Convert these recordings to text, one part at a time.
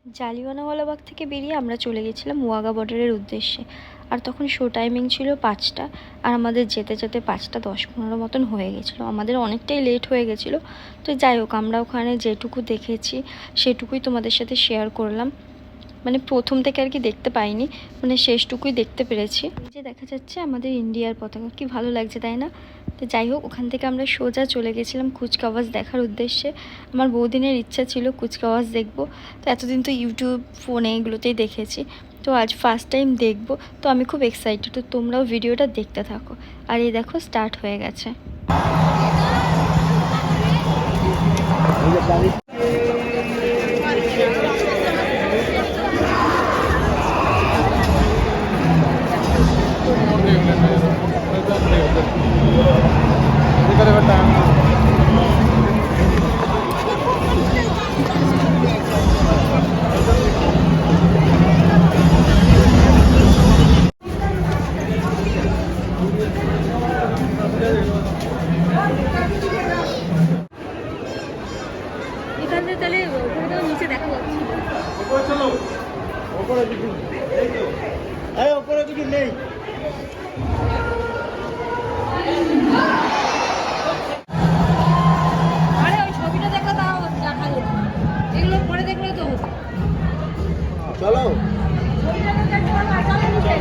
জালিয়ানওয়ালাবাগ থেকে বেরিয়ে আমরা চলে গেছিলাম ওয়াঘা বর্ডারের উদ্দেশ্যে। আর তখন শো টাইমিং ছিল 5টা, আর আমাদের যেতে যেতে 5:10-15 মতন হয়ে গেছিলো। আমাদের অনেকটাই লেট হয়ে গেছিলো। তো যাই হোক, আমরা ওখানে যেটুকু দেখেছি সেটুকুই তোমাদের সাথে শেয়ার করলাম। মানে প্রথম থেকে আর কি দেখতে পাইনি, মানে শেষটুকুই দেখতে পেরেছি। এই যে দেখা যাচ্ছে আমাদের ইন্ডিয়ার পতাকা, কি ভালো লাগছে তাই না? তো যাই হোক, ওখান থেকে আমরা সোজা চলে গেছিলাম কুচকাওয়াজ দেখার উদ্দেশ্যে। আমার বহুদিনের ইচ্ছা ছিল কুচকাওয়াজ দেখব। তো এতদিন তো ইউটিউব, ফোনে এগুলোতেই দেখেছি, তো আজ ফার্স্ট টাইম দেখব। তো আমি খুব এক্সাইটেড, তো তোমরাও ভিডিওটা দেখতে থাকো। আর এই দেখো স্টার্ট হয়ে গেছে। এখানে তাহলে ওপরে নিচে দেখা যাচ্ছে। ওপরে কিছু নেই। আরে ওই ছবিটা দেখো, তাও দেখা যেত। এগুলো পরে দেখলে তো হতো। চলো ছবিটা দেখতে পারবা, চলো নিচে।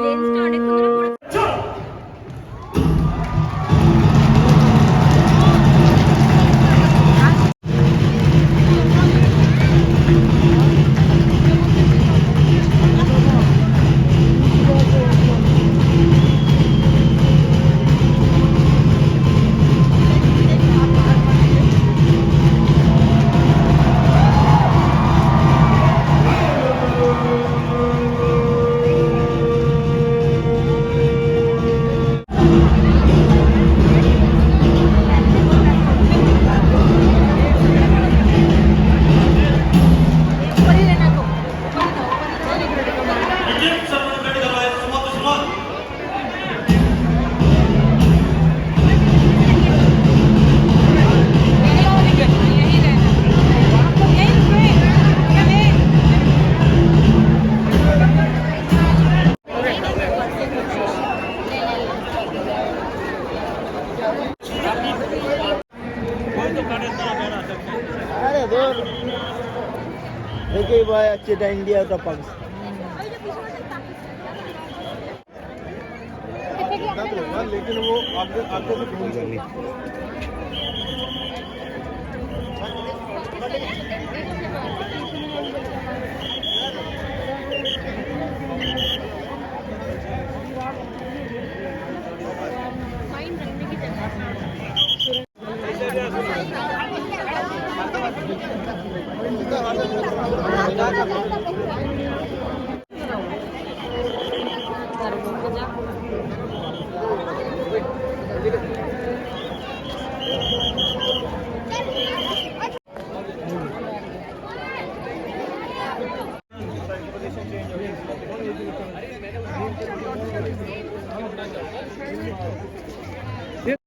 লেন্সটা অনেকক্ষণ ধরে পড়ে। अरे दूर देखिए भाई, अच्छे था इंडिया का पाकिस्तान। लेकिन वो आगे आगे से ढूंढ जानी।